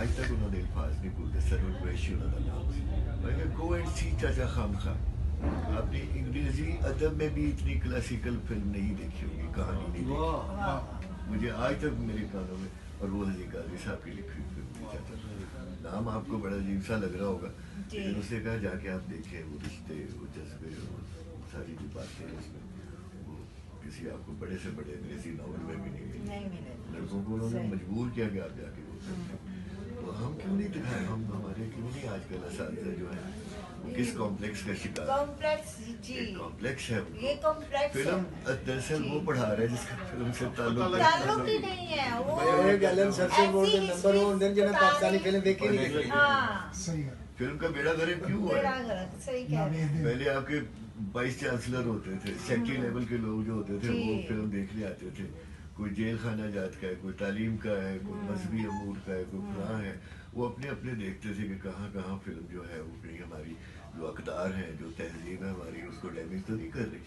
आज तक उन्होंने अल्फाज नहीं बोलते। सरोज वैश्य उन्होंने नाम से, मैंने गो एंड सी चाचा खान खान। आपने अंग्रेजी अदब में भी इतनी क्लासिकल फिल्म नहीं देखी होगी, कहानी नहीं देखी। मुझे आज तक मेरे कानों में, और वो हजी गाजी साहब की लिखी फिल्म चाचा। नाम आपको बड़ा अजीब सा लग रहा होगा, लेकिन उसने कहा जाके आप देखें वो रिश्ते, वो जज्बे, वो सारी जो बातें उसमें, वो किसी आपको बड़े से बड़े अंग्रेजी नावल में भी नहीं मिले। लड़कों को उन्होंने मजबूर किया कि आप जाके वो करते। तो हम क्यों नहीं दिखाएं, हम हमारे क्यों नहीं आजकल असातिज़ा जो है किस कॉम्प्लेक्स का शिकार, कॉम्प्लेक्स है ये कॉम्प्लेक्स फिल्म दरअसल वो पढ़ा रहा है जिसका फिल्म से ताल्लुक ही नहीं है। वो पाकिस्तानी फिल्म देखी नहीं। फिल्म का बेड़ा गर्क क्यों हुआ है? पहले आपके वाइस चांसलर होते थे, सेक्रेटरी लेवल के लोग जो होते थे वो फिल्म देखने आते थे। कोई जेल खाना जात का है, कोई तालीम का है, कोई मजहबी अमूर का है, कोई फलां है। वो अपने अपने देखते थे कि कहाँ कहाँ फिल्म जो है वो कहीं हमारी जो अकदार हैं, जो तहजीब है हमारी, उसको डैमेज तो नहीं कर रही,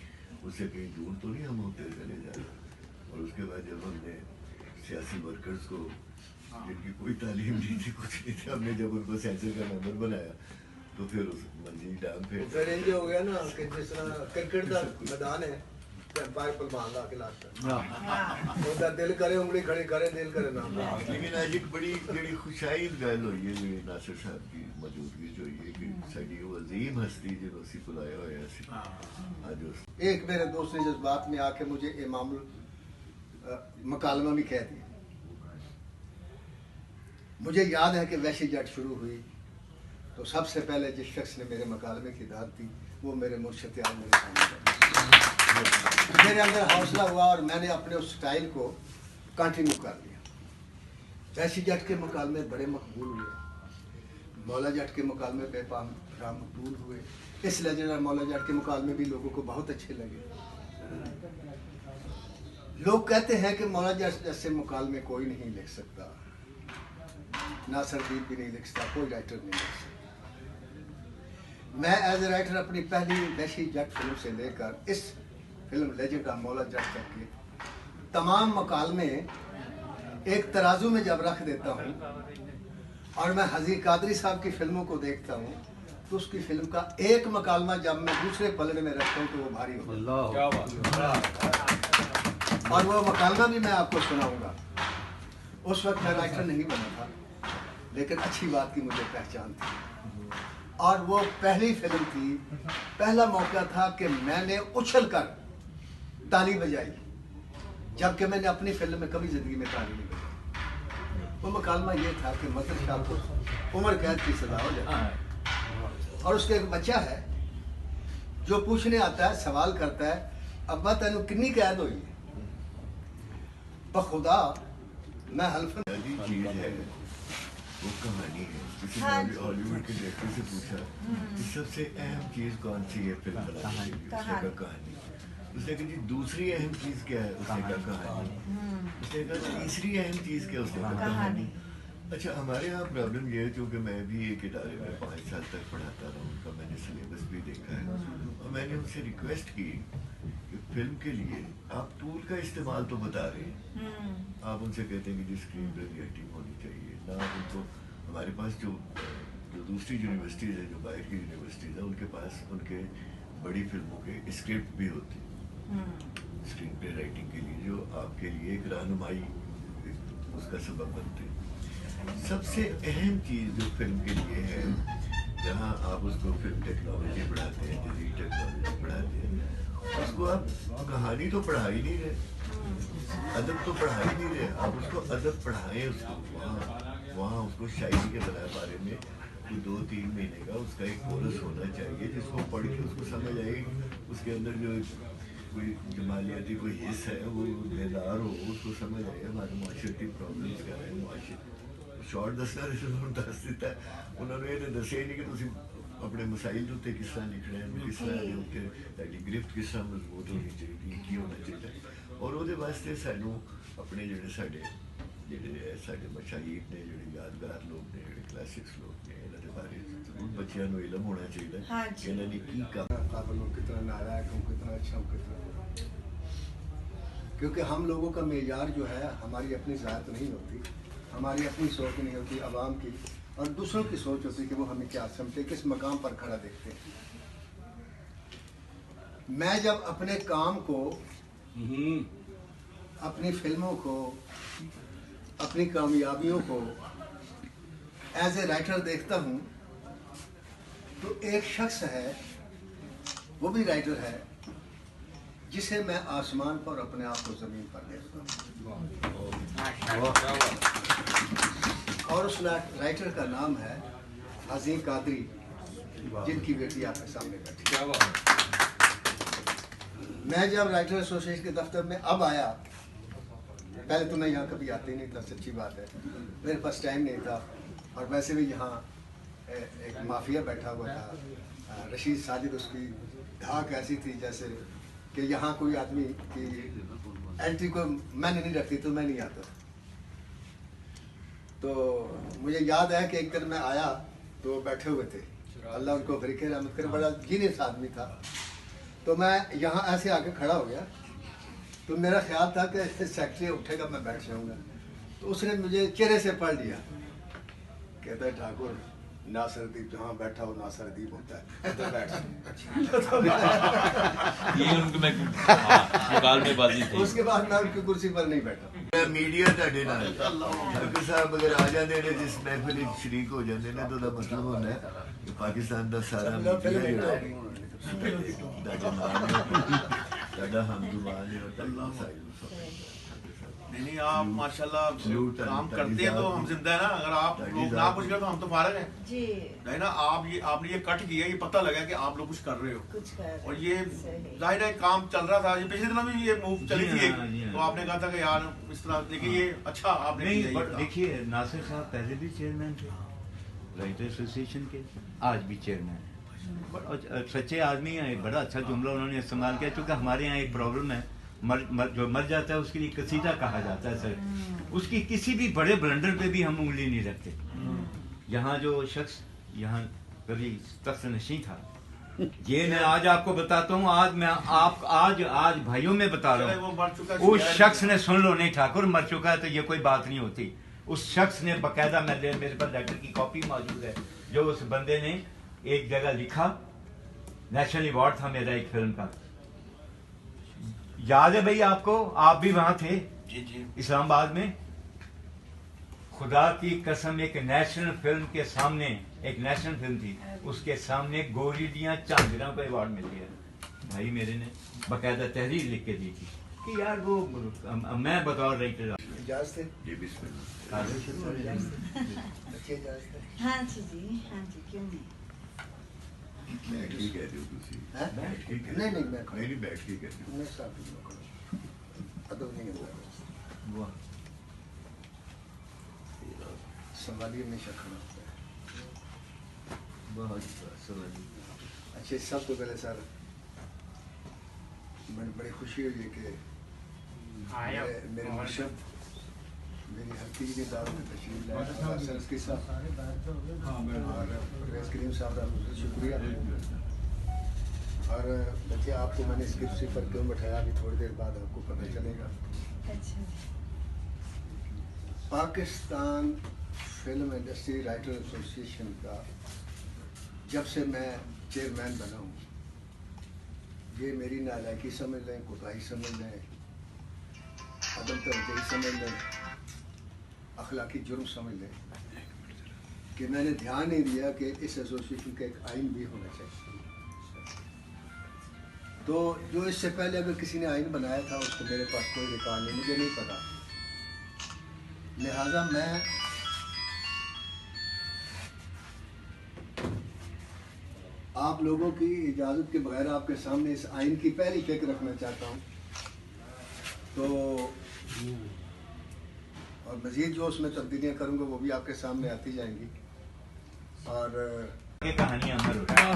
उससे कहीं दूर तो नहीं हम होते चले जा रहे। और उसके बाद जब हमने सियासी वर्कर्स को, जिनकी कोई तालीम नहीं थी, कुछ नहीं थी, हमने जब उनको सेंसर का मेंबर बनाया तो फिर उस मंजिल डांग पे फिर इंज हो गया ना कि जिस तरह क्रिकेट का मैदान है, अंपायर पलवान ला के लाता है, दिल करे उंगली खड़ी करे, दिल करे ना। लेकिन आज एक बड़ी बड़ी खुशाइद गल हुई है जी नासिर साहब की मौजूदगी जो ये कि साडी वो अजीम हस्ती जो सी बुलाया होया सी आज उस एक मेरे दोस्त ने जज्बात में आके मुझे इमाम मकालमा भी कह दिया। मुझे याद है कि वैसी जट शुरू हुई तो सबसे पहले जिस शख्स ने मेरे मकालमे की दाद दी वो मेरे मुर्शिद आज़म मेरे सामने। मेरे अंदर हौसला हुआ और मैंने अपने उस स्टाइल को कंटिन्यू कर लिया। वैसी जट के मुकालमे बड़े मकबूल हुए, मौला जट के मुकालमे बेपाम मकबूल हुए, इस लेजेंडर मौला जट के मुकालमे भी लोगों को बहुत अच्छे लगे। लोग कहते हैं कि मौला जट जैसे मुकालमे कोई नहीं लिख सकता, नासिर भी नहीं लिख सकता, कोई राइटर नहीं लिख सकता। मैं एज ए राइटर अपनी पहली वैसी जट फिल्म से लेकर इस film legend of Maula Jatt तक के तमाम मकालमे एक तराजू में जब रख देता हूँ और मैं हजी कादरी साहब की फिल्मों को देखता हूँ तो उसकी फिल्म का एक मकालमा जब मैं दूसरे पलड़े में रखता हूँ तो वो भारी होता है। और वो मकालमा भी मैं आपको सुनाऊंगा। उस वक्त मैं राइटर नहीं बना था, लेकिन अच्छी बात की मुझे पहचान थी और वो पहली फिल्म थी, पहला मौका था कि मैंने उछल कर ताली बजाई, जबकि मैंने अपनी फिल्म में कभी जिंदगी में ताली नहीं बजाई। वो मुकालमा ये था कि मतलब शाह को उम्र कैद की सजा हो जाए और उसके एक बच्चा है जो पूछने आता है, सवाल करता है, अब्बा तेन कितनी कैद हुई है? बखुदा मैं हल्फन चीज है, वो कहानी है। किसी ने हॉलीवुड के डायरेक्टर से पूछा कि सबसे अहम चीज कौन सी है फिल्म बनाने के लिए, उसने कहा कहानी। उसने कहा जी दूसरी अहम चीज क्या है? उसने कहा कहानी। उसने कहा तीसरी अहम चीज क्या है? उसने कहा कहानी। अच्छा, हमारे यहाँ प्रॉब्लम ये है, क्योंकि मैं भी एक इदारे में 5 साल तक पढ़ाता रहा, उनका मैंने सिलेबस भी देखा है और मैंने उनसे रिक्वेस्ट की कि फिल्म के लिए आप टूल का इस्तेमाल तो बता रहे हैं, आप उनसे कहते हैं कि जी स्क्रीन पर राइटिंग होनी चाहिए ना। उनको हमारे पास जो दूसरी यूनिवर्सिटीज़ है, जो बाहर की यूनिवर्सिटीज़ है, उनके पास उनके बड़ी फिल्मों के स्क्रिप्ट भी होते हैं स्क्रीन पे राइटिंग के लिए, जो आपके लिए एक रहनुमाई उसका सबब बनते हैं। सबसे अहम चीज़ जो फिल्म के लिए है, जहाँ आप उसको फिल्म टेक्नोलॉजी पढ़ाते हैं, जदीद टेक्नोलॉजी पढ़ाते हैं, उसको आप कहानी तो पढ़ा ही नहीं रहे, अदब तो पढ़ा ही नहीं रहे। आप उसको अदब पढ़ाएं, उसको वहाँ उसको शायरी के बारे में 2-3 महीने का उसका एक कोर्स होना चाहिए, जिसको पढ़ के उसको समझ आए, उसके अंदर जो कोई जमालियाती कोई हिस्सा है वो बेदार हो, उसको समझ आए हमारे माशरती प्रॉब्लम्स क्या है। शॉर्ट दसना दस दिता है उन्होंने, ये दसे ही नहीं कि तुम अपने मसाइल जो किस तरह लिखने हैं, किस तरह गिरफ्त किस तरह मजबूत होनी चाहिए, की होना चाहिए। और वो वास्ते सानू अपने जोड़े साढ़े मशाइख ने, जो यादगार लोग ने, जो क्लासिक्स लोग ने, इन्होंने बारे जरूर बच्चों को इलम होना चाहिए कि इन्होंने की काम, कितना नालायक हूँ, कितना अच्छा हूँ, कितना। क्योंकि हम लोगों का मेयार जो है, हमारी अपनी ज़ात नहीं होती, हमारी अपनी सोच नहीं होती, आवाम की और दूसरों की सोच होती है कि वो हमें क्या समझते, किस मकाम पर खड़ा देखते हैं। मैं जब अपने काम को, अपनी फिल्मों को, अपनी कामयाबियों को एज ए राइटर देखता हूँ तो एक शख्स है, वो भी राइटर है, जिसे मैं आसमान पर अपने आप को ज़मीन पर देखता हूँ। और उस राइटर का नाम है अजीम कादरी, जिनकी बेटी आपके सामने बैठी है। मैं जब राइटर एसोसिएशन के दफ्तर में अब आया, पहले तो मैं यहाँ कभी आती नहीं था, सच्ची बात है, मेरे पास टाइम नहीं था। और वैसे भी यहाँ एक माफिया बैठा हुआ था, रशीद साजिद, उसकी धाक ऐसी थी जैसे कि यहाँ कोई आदमी की एंट्री को मैंने नहीं रखती तो मैं नहीं आता। तो मुझे याद है कि एक दिन मैं आया तो बैठे हुए थे, अल्लाह उनको बरके रहमत करे, बड़ा जीनियस आदमी था। तो मैं यहाँ ऐसे आके खड़ा हो गया, तो मेरा ख्याल था कि सेक्रेटरी उठेगा, मैं बैठ जाऊँगा। तो उसने मुझे चेहरे से पढ़ लिया, कहता है ठाकुर नासरदीप जहाँ बैठा हो नासरदीप होता है, तो बैठ। ये उनके में मुकालमेबाजी थी। उसके बाद मैं उनकी कुर्सी पर नहीं बैठा। मीडिया ਤੁਹਾਡੇ ਨਾਲ ठाकुर साहब अगर आ जाते ने जिस महफिल ਵਿੱਚ शरीक हो जाते ने तो ਉਹਦਾ ਮਤਲਬ ਹੁੰਦਾ ਹੈ ਕਿ ਪਾਕਿਸਤਾਨ ਦਾ ਸਾਰਾ ਮੀਡੀਆ ਜਿਹੜਾ ਤੁਹਾਡਾ ਹਮਦੁਆ ਨੇ और ਤੁਹਾਡਾ ਸਾਈਲ नहीं आप माशाल्लाह काम करते हैं तो हम जिंदा है ना। अगर आप लोग ना कुछ करें तो हम तो फारग हैं जी। नहीं ना। आपने ये कट किया, ये पता लगा कि आप लोग कुछ कर रहे हो, कुछ कर और ये जाहिर है काम चल रहा था। ये पिछले दिनों भी ये मूव चली थी एक, तो आपने कहा था कि यार इस तरह देखिए ये अच्छा आपने नहीं, किया। बट देखिए नासिर साहब पहले भी चेयरमैन थे राइटर एसोसिएशन के, आज भी चेयरमैन है। बड़ा सच्चे आदमी हैं, बड़ा अच्छा जुमला उन्होंने इस्तेमाल किया। क्योंकि हमारे यहाँ एक प्रॉब्लम है, जो मर जाता है उसके लिए कसीदा कहा जाता है सर। उसकी किसी भी बड़े ब्लंडर पे भी हम उंगली नहीं रखते। यहाँ जो शख्स यहाँ कभी तख्त नशीं था, ये मैं आज आपको बताता हूँ, आज मैं आज भाइयों में बता रहा हूँ, उस शख्स ने, सुन लो, नहीं ठाकुर मर चुका है तो ये कोई बात नहीं होती। उस शख्स ने बकायदा, मेरे पास लेटर की कॉपी मौजूद है, जो उस बंदे ने एक जगह लिखा, नेशनल अवार्ड था मेरा एक फिल्म का, याद है भाई आपको, आप भी वहां थे जी जी इस्लामाबाद में। खुदा की कसम, एक नेशनल फिल्म के सामने, एक नेशनल फिल्म थी, उसके सामने गोरियां चांदरा को अवार्ड मिल गया। भाई मेरे ने बकायदा तहरीर लिख के दी थी कि यार वो मैं बतौर राइटर इजाजत है? जी बिस्मिल्लाह। अच्छी इजाजत है? हाँ जी, हाँ जी, क्यों नहीं। बैठ के कह रहे हो तुसी? हैं? बैठ के कह रहे हो? नहीं नहीं, मैं नहीं बैठ के कह रहे हो। मैं साफ नहीं करूँ, अदब नहीं होगा, संभालिए हमेशा खड़ा होता है। बहुत सवाल। अच्छा, सबसे पहले सर बड़ी खुशी हुई कि मेरे मुर्शिद मेरी हर चीज़ की दावत में तशरीफ लाया, सर इसके साथ और परवेज़ करीम साहब का बहुत शुक्रिया। और बच्चे आपको मैंने इस कुर्सी पर क्यों बैठाया, अभी थोड़ी देर बाद आपको पता चलेगा। अच्छा। Pakistan film industry writer association का जब से मैं चेयरमैन बना हूँ, ये मेरी नालायकी समझ लें, कोताही समझ लें, अदम तवज्जोही समझ लें, अखलाकी जुर्म समझ लें, कि मैंने ध्यान नहीं दिया कि इस एसोसिएशन का एक आइन भी होना चाहिए। तो जो इससे पहले अगर किसी ने आइन बनाया था उसको मेरे पास कोई रिकॉर्ड नहीं, मुझे नहीं पता। लिहाजा मैं आप लोगों की इजाज़त के बगैर आपके सामने इस आइन की पहली चेक रखना चाहता हूँ। तो और मज़ीद जो उसमें तब्दीलियाँ करूँगा वो भी आपके सामने आती जाएंगी। और ये कहानी अमर हो जाए।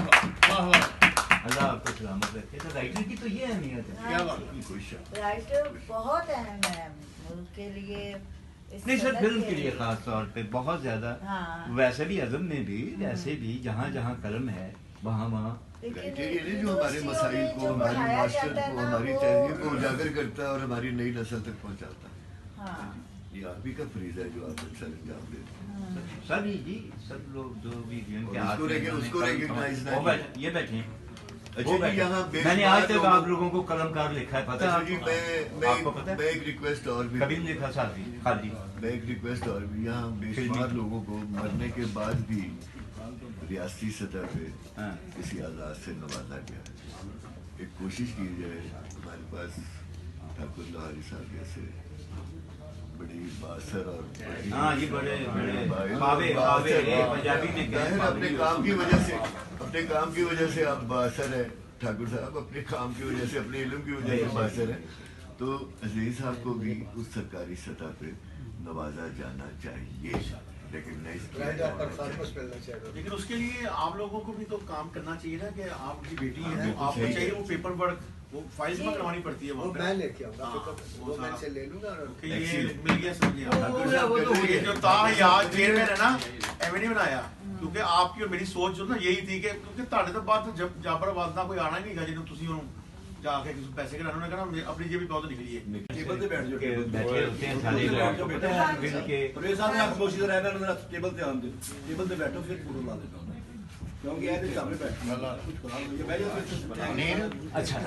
अल्लाह आपको सलामत रखे। तो राइटर की तो ये अहमियत है। क्या बात की खुश है। राइटर बहुत अहम है मुल्क के लिए, इस नहीं सर, सनद फिल्म के लिए खास तौर पे बहुत ज्यादा। हाँ। वैसे भी अदब में भी, वैसे भी जहाँ जहाँ कलम है वहाँ वहाँ क्राइटेरिया जो हमारे मसाइल को, हमारी मास्टर को, हमारी तहजीब को उजागर करता है और हमारी नई नस्ल तक पहुँचाता है। हाँ, ये आप ही का फरीज है जो आप अच्छा अंजाम देते हैं। सभी जी, सब लोग जो भी जिनके और हाथ में उसको कलम- recognize ना वो किया। बैठे- ये बैठे हैं। अच्छा वो जी, बैठे। यहाँ मैंने आज तक बेशुमार आप लोगों- लोगों को कलमकार लिखा है, पता अच्छा है जी, आपको? आपको पता मैं है? एक रिक्वेस्ट और भी कभी नहीं लिखा साथी खाली। मैं एक रिक्वेस्ट और भी, यहाँ बेशुमार लोगों को मरने के बाद भी रियासती सतह पे हाँ। किसी आजाद से नवाजा गया है। एक कोशिश की जाए, हमारे पास ठाकुर लोहारी साहब जैसे बड़ी बासर और बड़ी- हाँ, ये बड़े बासर- बावे पंजाबी में जाहिर है, अपने काम की वजह से आप बासर है ठाकुर साहब, अपने काम की वजह से, अपने इल्म की वजह से बासर है। तो अजीज साहब को भी उस सरकारी सतह पे नवाजा जाना चाहिए, रिकग्नाइज किया राइट जाना पर चाहिए। फार्मर्स मिलना चाहिए। लेकिन उसके लिए आप लोगों को भी तो काम करना चाहिए ना कि आपकी बेटी है, बिल्कुल आपको सही चाहिए है। वो पेपर वर्क, वो फाइल्स में करवानी पड़ती है वो वहाँ पे। मैं लेके आऊंगा, हाँ, पेपर वो वो मैं सारा- से ले लूंगा और कि ये Excellent. मिल गया, समझ गया। ठाकुर साहब वो तो कहते ये हैं- जो था याद चेयरमैन है ना, एवं नहीं बनाया, क्योंकि आपकी और मेरी सोच जो ना यही थी कि क्योंकि ਤੁਹਾਡੇ तो बात जब जाफराबाद ना कोई आना ही नहीं था जिन्होंने तुसी ਉਹਨੂੰ जाके किसी पैसे कढ़ाने उन्होंने कहा अपनी जेबी बहुत निकली है। टेबल पे बैठ जाओ, के टेबल पे। बैठे होते हैं सारे टेबल पे बैठ जाओ लोग, बेटा। पता है, मिल के। परेश साहब ने खामोशी से रहना, उन्होंने टेबल पे आने दो, टेबल पे बैठो, फिर फोटो ला देता हूँ। क्योंकि ये तो सामने बैठना कुछ करा लो, ये बैठ जाओ फिर। अच्छा,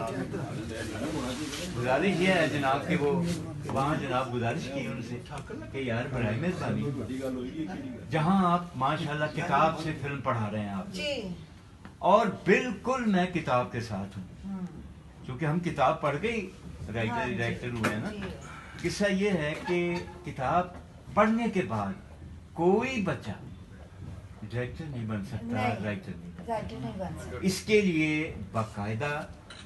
गुजारिश ये है जनाब कि वो वहाँ जनाब गुजारिश की उनसे कि यार बड़ी मेहरबानी, बड़ी गल होगी कि जहाँ आप माशाल्लाह किताब से फिल्म पढ़ा रहे हैं आप, जी और बिल्कुल मैं किताब के साथ हूँ, क्योंकि हम किताब पढ़ के ही हाँ राइटर जी, डायरेक्टर हुए हैं ना। जी। किस्सा ये है कि किताब पढ़ने के बाद कोई बच्चा डायरेक्टर नहीं बन सकता, नहीं। राइटर नहीं। राइटर नहीं बन सकते। इसके लिए बाकायदा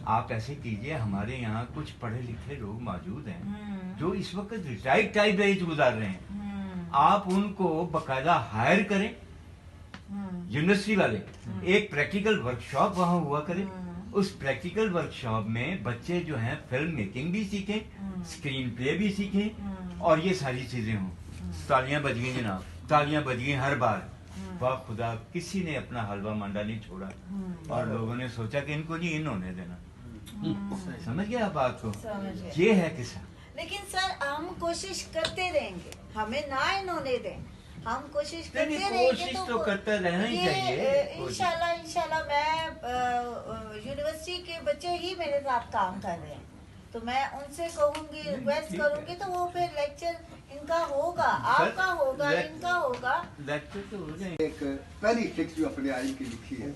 आप ऐसे कीजिए, हमारे यहाँ कुछ पढ़े लिखे लोग मौजूद हैं जो इस वक्त रिटायर्ड टाइप एज गुजार रहे हैं, आप उनको बाकायदा हायर करें, यूनिवर्सिटी वाले एक प्रैक्टिकल वर्कशॉप वहाँ हुआ करें, उस प्रैक्टिकल वर्कशॉप में बच्चे जो हैं फिल्म मेकिंग भी सीखें, स्क्रीन प्ले भी सीखें, और ये सारी चीजें हों। तालियां बज गई जनाब, तालियां बज गई हर बार। वाह खुदा, किसी ने अपना हलवा मंडा नहीं छोड़ा, और लोगों ने सोचा कि इनको नहीं इन होने देना। समझ गए आप बात को? समझ गए। ये है किस्सा। लेकिन सर हम कोशिश करते रहेंगे, हमें ना इन्होंने दें, हम कोशिश करते नहीं, रहेंगे। कोशिश तो करते रहना ही ये, चाहिए। इंशाल्लाह मैं यूनिवर्सिटी के बच्चे ही मेरे साथ काम कर रहे हैं, तो मैं उनसे कहूंगी, रिक्वेस्ट ठीक करूंगी, है। तो वो फिर लेक्चर इनका होगा, आपका होगा, इनका होगा। लेक्चर तो हो जाए। एक पहली फिक्स जो अपने आइन की लिखी है,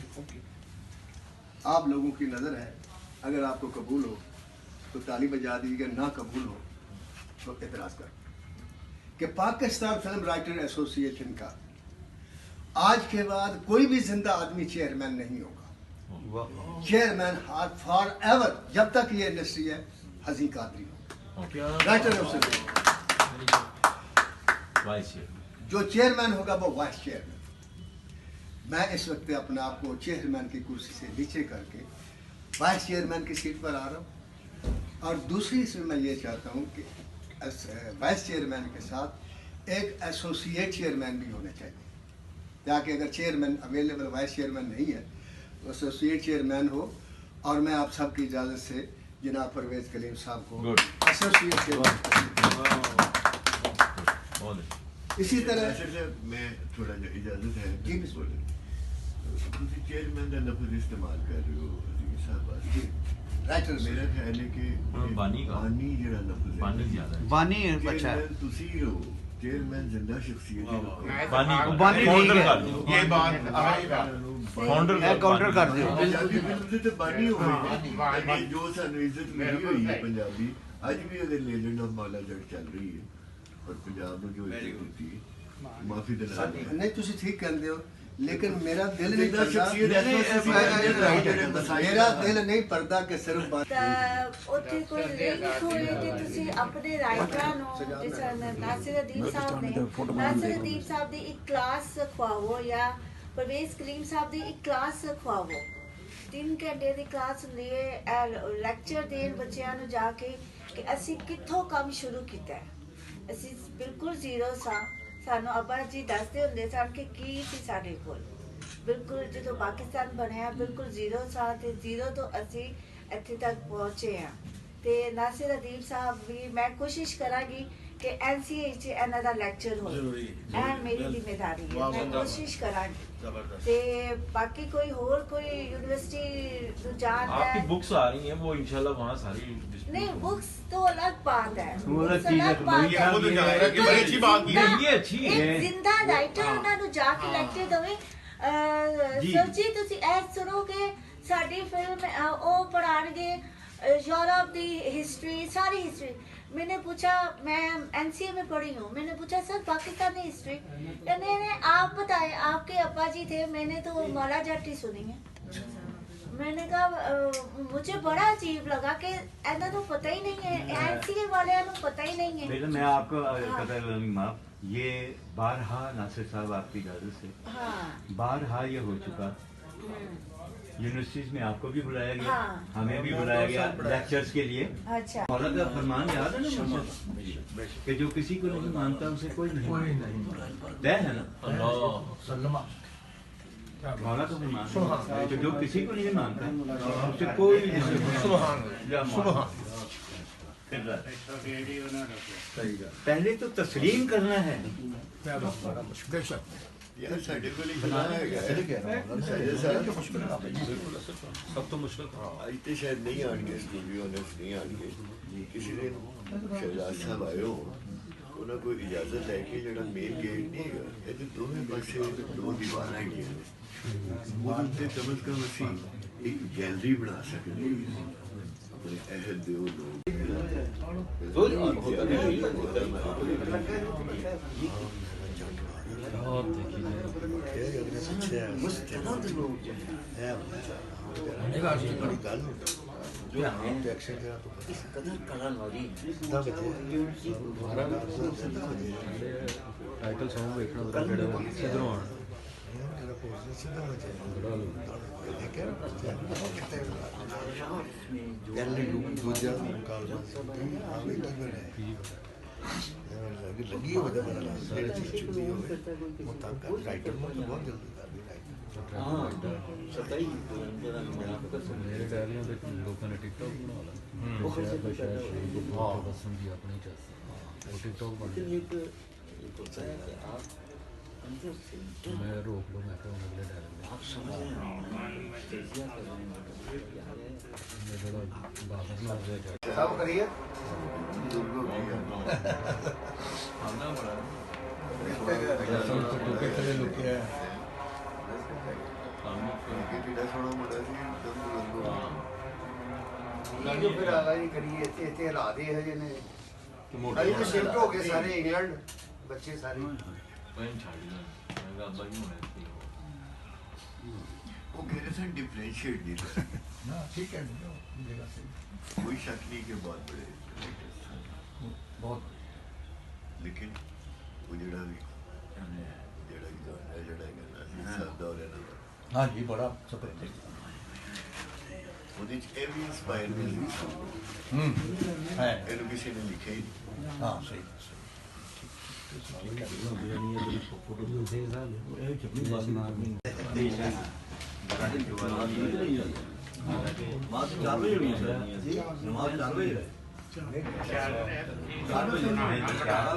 आप लोगों की नज़र है, अगर आपको कबूल हो तो ताली बजा दीजिए, ना कबूल हो तो एतराज़ कर कि पाकिस्तान फिल्म राइटर एसोसिएशन का आज के बाद कोई भी जिंदा आदमी चेयरमैन नहीं होगा। चेयरमैन फॉर एवर, जब तक ये इंडस्ट्री है, हजी कादरी हो राइटर एसोसिएशन। जो चेयरमैन होगा वो वाइस चेयरमैन। मैं इस वक्त अपने आप को चेयरमैन की कुर्सी से नीचे करके वाइस चेयरमैन की सीट पर आ रहा हूँ, और दूसरी इसमें मैं ये चाहता हूँ कि वाइस चेयरमैन के साथ एक एसोसिएट चेयरमैन भी होना चाहिए, ताकि अगर चेयरमैन अवेलेबल, वाइस चेयरमैन नहीं है, तो एसोसिएट चेयरमैन हो। और मैं आप सबकी इजाज़त से जनाब परवेज कलीम साहब को एसोसिएट चेयरमैन। इसी तरह मैं थोड़ा इजाजत है जी, बोले, ਤੁਸੀਂ ਚੇਅਰਮੈਨ ਦਾ ਲਫ਼ਜ਼ ਇਸਤੇਮਾਲ ਕਰ ਰਹੇ ਹੋ ਅਜ਼ੀਜ਼ ਸਾਹਿਬ जी राइटर ਮੇਰਾ ਖਿਆਲ ਹੈ ਕਿ ਬਾਨੀ ਦਾ। ਬਾਨੀ ਜਿਹੜਾ ਲਫ਼ਜ਼ ਹੈ, बानी ज्यादा है। बानी अच्छा है। चेयरमैन ਤੁਸੀਂ ਹੋ, ਚੇਅਰਮੈਨ ਜ਼ਿੰਦਾ शख्सियत है। बानी को बानी फाउंडर ठीक है। कर दो। ये बात फाउंडर ਇਹ ਕਾਊਂਟਰ ਕਰ ਦਿਓ। ਪੰਜਾਬੀ ਫਿਲਮ ਦੇ ਤੇ ਬਾਨੀ ਹੋ ਗਈ, ਜੋ ਸਾਨੂੰ ਇੱਜ਼ਤ ਮਿਲੀ ਹੋਈ ਹੈ ਪੰਜਾਬੀ, ਅੱਜ ਵੀ ਅਗਰ ਲੈਜੈਂਡ ਆਫ ਮੌਲਾ ਜੱਟ ਚੱਲ ਰਹੀ ਹੈ, और पंजाब में जो इज्जत होती है, माफी देना नहीं तुम ठीक कहते हो, लेकिन मेरा दिल नहीं जिंदा शख्सियत पड़ता, मेरा दिल नहीं पड़ता कि सिर्फ बात ਤਾਂ ਉੱਥੇ ਕੋਈ ਲਿੰਕ ਹੋਏ ਤੇ ਤੁਸੀਂ ਆਪਣੇ ਰਾਈਟਰਾਂ ਨੂੰ, ਜਿਸ ਤਰ੍ਹਾਂ ਨਾਸਿਰ ਅਦੀਬ ਸਾਹਿਬ ਨੇ, ਨਾਸਿਰ ਅਦੀਬ ਸਾਹਿਬ ਦੀ ਇੱਕ ਕਲਾਸ ਖਵਾਓ, ਜਾਂ ਪਰਵੇਜ਼ ਕਲੀਮ ਸਾਹਿਬ ਦੀ ਇੱਕ ਕਲਾਸ ਖਵਾਓ। 3 ਘੰਟੇ ਦੀ ਕਲਾਸ ਲਈ ਲੈਕਚਰ ਦੇਣ ਬੱਚਿਆਂ ਨੂੰ ਜਾ ਕੇ ਕਿ ਅਸੀਂ ਕਿੱਥੋਂ ਕੰਮ ਸ਼ੁਰੂ ਕੀਤਾ ਹੈ। ਅਸੀਂ ਬਿਲਕੁਲ ਜ਼ੀਰੋ ਸਾਂ, ਸਾਨੂੰ ਅੱਬਾ ਜੀ ਦੱਸਦੇ ਹੁੰਦੇ ਸਨ ਕਿ ਕੀ ਸੀ ਸਾਡੇ ਕੋਲ। ਬਿਲਕੁਲ ਜਦੋਂ ਪਾਕਿਸਤਾਨ ਬਣਿਆ ਬਿਲਕੁਲ ਜ਼ੀਰੋ ਸਾਂ, ਤੇ ਜ਼ੀਰੋ ਤੋਂ ਅਸੀਂ ਇੱਥੇ ਤੱਕ ਪਹੁੰਚੇ ਹਾਂ। ਤੇ ਨਾਸਿਰ ਅਦੀਬ ਸਾਹਿਬ ਵੀ, ਮੈਂ ਕੋਸ਼ਿਸ਼ ਕਰਾਂਗੀ ਕਿ NCA ਚ ਇਹਨਾਂ ਦਾ ਲੈਕਚਰ ਹੋਵੇ। ਜ਼ਰੂਰੀ, ਇਹ ਮੇਰੀ ਜ਼ਿੰਮੇਵਾਰੀ ਹੈ, ਵਾਹ, ਮੈਂ ਵਾਹ, ਕੋਸ਼ਿਸ਼ ਕਰਾਂਗੀ। जबरदस्त। ਤੇ ਬਾਕੀ ਕੋਈ ਹੋਰ ਕੋਈ यूनिवर्सिटी ਨੂੰ ਜਾਣਦਾ आपकी है बुक्स आ रही हैं वो इंशाल्लाह वहाँ सारी distribute नहीं, होंगी। बुक्स तो अलग बात है, वो अलग Books चीज़ है, अलग बात ये है। खुद जाएगा कि बड़ी अच्छी बात की है। जिंदा- ये अच्छी है। एक जिंदा राइटर हाँ। ਉਹਨਾਂ ਨੂੰ ਜਾ ਕੇ ਲੈਕਚਰ ਦੇਵੇ। जी। ਸਰ ਜੀ ਤੁਸੀਂ ਇਹ ਸੁਣੋਗੇ ਸਾਡੀ ਫਿਲਮ ਉਹ ਪੜਾਣਗੇ यूरोप ਦੀ हिस्ट्री, सारी हिस्ट्री। मैंने पूछा, मैं NCA में पढ़ी हूँ, मैंने पूछा सर पाकिस्तानी हिस्ट्री, कहने ने आप बताए आपके अब्बा जी थे, मैंने तो मौला जट्टी सुनी है। मैंने कहा मुझे बड़ा अजीब लगा कि ऐसा तो पता ही नहीं है, NCA वाले को पता ही नहीं है। बेटा मैं आपको पता करूँगी माफ, ये बारहा नासिर साहब आपकी इजाजत से हाँ। बारहा ये हो चुका। यूनिवर्सिटीज में आपको भी बुलाया गया, हाँ। हमें भी बुलाया गया लेक्चर्स के लिए। अच्छा। मौला का फरमान याद है ना मुझे कि जो किसी को नहीं मानता उसे कोई नहीं तय है ना। मौला का फरमान है कि जो किसी को नहीं मानता उसे कोई नहीं। पहले तो तस्लीम करना है। यार साढ़े को लिखना है सब तो मुश्किल ਅੱਜ ਤੇ ਸ਼ਾਇਦ ਨਹੀਂ ਆਣਗੇ, ਟੂ ਬੀ ਓਨੈਸਟ ਨਹੀਂ ਆਣਗੇ। ਕਿਸੇ ਦਿਨ ਸ਼ਹਿਜ਼ਾਦ ਸਾਹਿਬ ਆਏ ਹੋ, ਉਹਨਾਂ ਕੋਈ ਇਜਾਜ਼ਤ ਲੈ ਕੇ ਜਿਹੜਾ ਮੇਨ ਗੇਟ ਨਹੀਂ ਹੈਗਾ, ਇਹਦੇ ਦੋਵੇਂ ਪਾਸੇ ਦੋ ਦੀਵਾਰਾਂ ਹੈਗੀਆਂ ਨੇ, ਉਹਦੇ ਉੱਤੇ ਕਮ ਸੇ ਕਮ ਅਸੀਂ ਇੱਕ ਗੈਲਰੀ ਬਣਾ ਸਕਦੇ ਹਾਂ ਆਪਣੇ ਅਹਿਦ ਦੇ ਉਹ टाइटल सॉन्ग देखना उधर किधरों आना लगी हो राइटर में तो बहुत जल्दी मेरे डायरियों ਦੇ ਲੋਕਾਂ ਨੇ ਟਿਕਟੌਕ ਬਣਾ ਲਿਆ ਉਹ ਸ਼ਹਿਰ ਦਾ ਸ਼ਹਿਰ ਬਸਮ ਦੀ ਆਪਣੀ ਚਾਹ ਉਹ ਟਿਕਟੌਕ ਬਣ ਗਿਆ मैं रोक लूँ, मैं कहूँ अगले डायरी में आप समझ बाबर ना हो जाए सब करिए टोके थले लुके है फिर आगा जी करिए इतने हालात ये हजे ने अभी तो शिफ्ट हो गए सारे इंग्लैंड बच्चे सारे वो कह रहे थे डिफरेंशिएट नहीं कर ना ठीक है कोई शक नहीं कि बहुत बड़े writers हैं। बहुत लेकिन वो जड़ा भी सब दौर है ना हाँ जी बड़ा सपरे ਉਹਦੇ ਚ ਇਹ ਵੀ ਇੰਸਪਾਇਰ ਨਹੀਂ है ਇਹਨੂੰ ਕਿਸੇ ਨੇ ਲਿਖਿਆ ਹੀ ਨਹੀਂ हाँ सही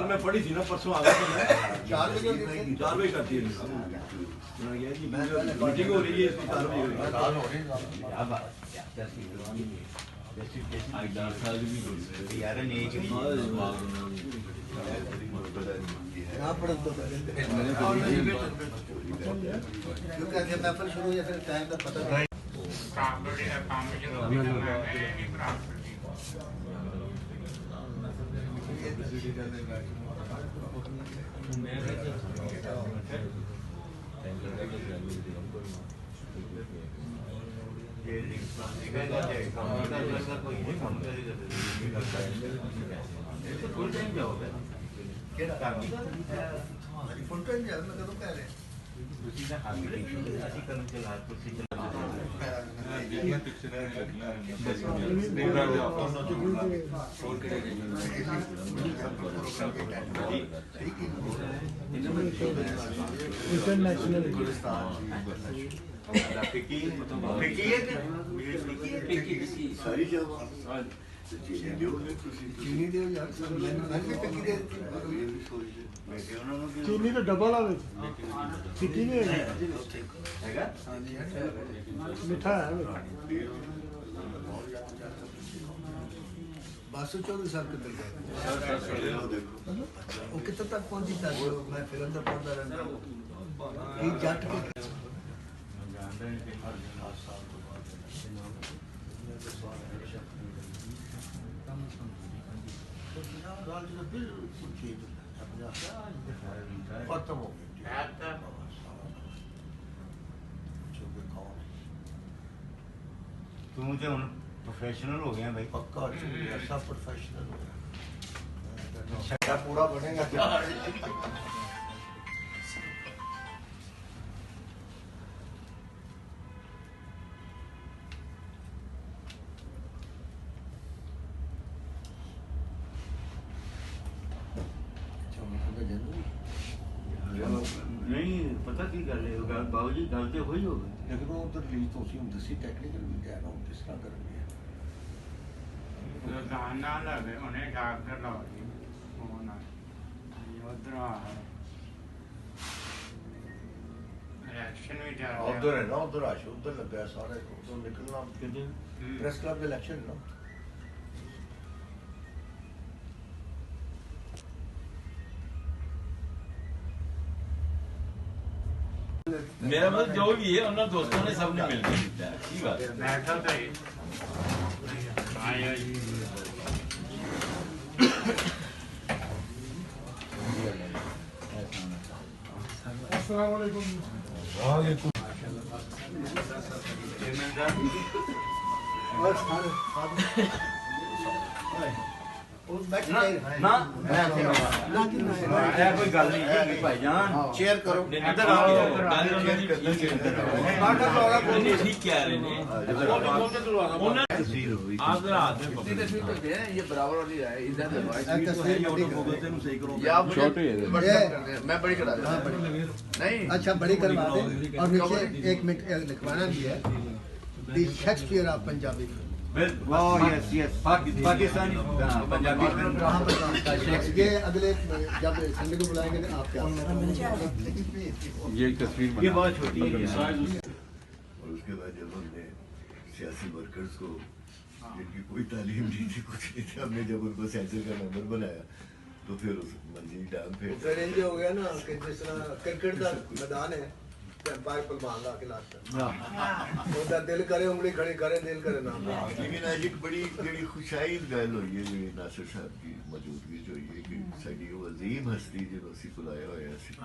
मैं पढ़ी थी ना परसों आ गया 4 बजे करती है मीटिंग हो रही है इसकी 4 बजे यार नहीं क्योंकि अगर महफिल शुरू या फिर टाइम का पता नहीं फुल टाइम जॉब है फुल टाइम यार मैं कदों कह रहे उसी का हाथ ऐसी कर्म चला कुर्सी चला सारी जगह चीनी दिओ ने तुसी ਚੀਨੀ ਦਿਓ ਯਾਰ ਮੈਂ ਵੀ ਟੱਕੀ ਦੇ ਦਿੱਤੀ ਇਹ ਵੀ ਸੋਚਦੇ ਮੈਂ ਕਿ ਉਹਨਾਂ ਨੂੰ ਵੀ ਚੀਨੀ ਤਾਂ ਡਬਲ ਆ ਵਿੱਚ ਫਿੱਕੀ ਨਹੀਂ ਹੈਗੀ ਹੈਗਾ ਮਿੱਠਾ ਹੈ ਵਿੱਚ। ਬਾਸੂ ਚੌਧਰੀ ਸਾਹਿਬ ਕਿੱਧਰ ਗਏ ਉਹ ਦੇਖੋ ਉਹ ਕਿੱਥੇ ਤੱਕ ਪਹੁੰਚੀ ਤਾਂ ਮੈਂ ਫਿਲਮ ਦਾ ਪੜਦਾ ਰਹਿੰਦਾ ਇਹ ਜੱਟ ਕੇ राल जी बिल्कुल चेंज खत्म हो गया ਤੂੰ ਤੇ ਹੁਣ ਪ੍ਰੋਫੈਸ਼ਨਲ ਹੋ ਗਿਆ ਭਾਈ पक्का ऐसा प्रोफेशनल हो गया छठा पूरा बनेगा ਨਹੀਂ ਪਤਾ ਕੀ ਗੱਲ ਹੈ ਗੱਲ ਬਾਬੂ ਜੀ ਗੱਲ ਤੇ ਹੋਈ ਹੋਵੇ लेकिन वो उधर रिलीज तो उसी हम दसी टेक्निकल भी गया ना किस तरह करेंगे रोजाना लगे उन्हें डॉक्टर लगे फोन उधर इलेक्शन भी चल रहा उधर है ना उधर आशु उधर लग गया सारे उधर निकलना प्रेस क्लब इलेक्शन ना मेरा मतलब जो भी है उन दोस्तों ने सबने मिलकर जीता है अच्छी बात है बैठा था आया अस्सलाम वालेकुम। ਨਾ ਇਹ ਕੋਈ ਗੱਲ ਨਹੀਂ ਹੈ ਭਾਈ ਜਾਨ शेयर करो इधर आओ ਗੱਲ ਨਹੀਂ ਠੀਕ ਕਹਿ ਰਹੇ ਨੇ ਉਹਨਾਂ ਤਸਵੀਰ ਹੋਈ ਆਦਰ ਹਾथ में पकड़ ये बराबर वाली है इधर तस्वीर बड़ी कर ਤੈਨੂੰ ਸਹੀ ਕਰੋ या मैं बड़ी करा देता नहीं अच्छा बड़ी करवा दे और नीचे एक मिनट लिखवाना भी है दी शेक्सपियर ऑफ पंजाबी वाह यस यस पाकिस्तानी पंजाबी ये अगले जब संडे को बुलाएंगे तो आप क्या ये तस्वीर ये बहुत छोटी है और उसके बाद जब हमने सियासी वर्कर्स को जिनकी कोई तालीम नहीं थी कुछ नहीं थी हमने जब उनको सेंसर का मेंबर बनाया तो फिर उस मंजिल टांग पे फिर इंज हो गया ना कि जिस तरह क्रिकेट का मैदान है अंपायर पलवान ला के लास्ट ਉਹਦਾ ਦਿਲ ਕਰੇ ਉਂਗਲੀ ਖੜੀ ਕਰੇ ਦਿਲ ਕਰੇ ਨਾ लेकिन आज एक बड़ी बड़ी खुशाइद गल हुई है जी नासिर साहब की मौजूदगी जो हुई है कि साडी वो अजीम हस्ती जो असी बुलाया होया सी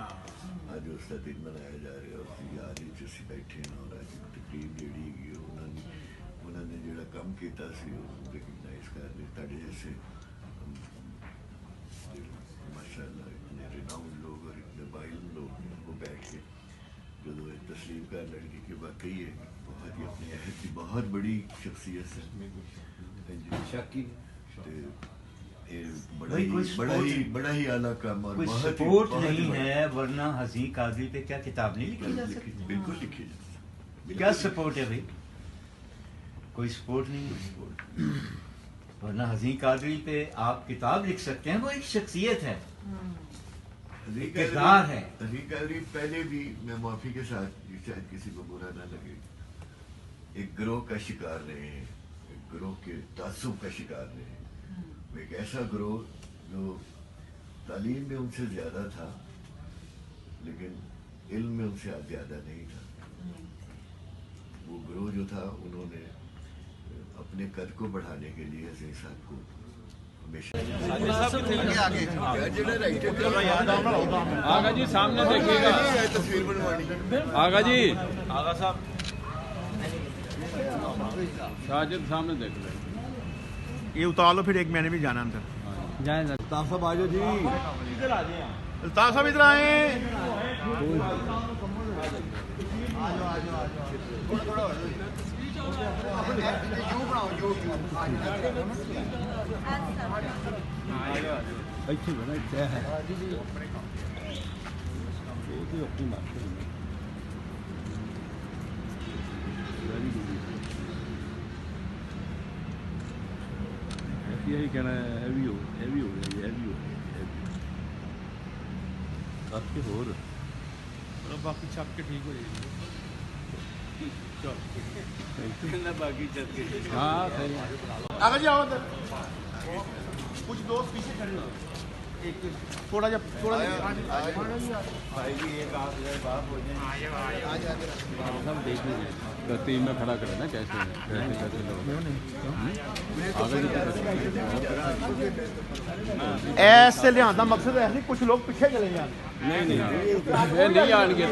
आज उसका दिन मनाया जा रहा है उसकी याद विच असी बैठे हैं और आज तकरीब जेड़ी है उन्होंने जेड़ा काम किया सी उसको रिकग्नाइज कर लिया ताड़े जैसे माशाअल्लाह इतने रिनाउंड लोग और इतने बाइल लोग वो बैठ के जो तस्लीम कर लड़की की वाकई है बहुत ही अपने अहद की बहुत बड़ी शख्सियत है शाकी बड़ा ही आला काम और कोई बहुत सपोर्ट बहुत नहीं बड़ा। है वरना हसी कादरी पे क्या किताब नहीं लिखी जा सकती बिल्कुल लिखी जा सकती क्या सपोर्ट है भाई कोई सपोर्ट नहीं है वरना हसी कादरी पे आप किताब लिख सकते हैं वो एक शख्सियत है किरदार है हकीकत पहले भी मैं माफी के साथ शायद किसी को बुरा ना लगे एक गिरोह का शिकार रहे हैं एक गिरोह के तासुब का शिकार रहे हैं एक ऐसा गिरोह जो तालीम में उनसे ज्यादा था लेकिन इल्म में उनसे ज्यादा नहीं था वो गिरोह जो था उन्होंने अपने कद को बढ़ाने के लिए हसन साहब को आगा जी सामने देखिएगा तस्वीर बनवानी आगा जी आगा साहब साजिद सामने देख ले ये उतार लो फिर एक मैंने भी जाना अंदर जाए तार साहब आ जाओ जी अल्ताफ साहब इधर आए ਇੱਥੇ ਬਣਾ ਇੱਥੇ ਹੈ ਉਹ ਤੇ ਆਪਣੀ ਮਾਰਕ ਵੈਰੀ ਗੁੱਡ ਵੀ ਕਹਿਣਾ ਇਹ ਵੀ ਹੋ ਗਿਆ, ਇਹ ਵੀ ਹੋ ਗਿਆ, ਇਹ ਵੀ ਹੋ ਗਿਆ, ਕਰਕੇ ਹੋਰ ਬਾਕੀ ਛੱਕ ਕੇ ਠੀਕ ਹੋ ਜਾਏਗੀ ਕਹਿੰਦਾ ਬਾਕੀ ਚੱਕ ਕੇ हाँ सही है आगे जाओ उधर कुछ दोस्त पीछे खड़े हो एक थोड़ा जा भाई जी एक आप बात हो जाए सब देख लीजिए तो टीम में खड़ा करें ना कैसे ऐसे लिहाज का मकसद है नहीं कुछ लोग पीछे चले जाए नहीं नहीं ये नहीं आएंगे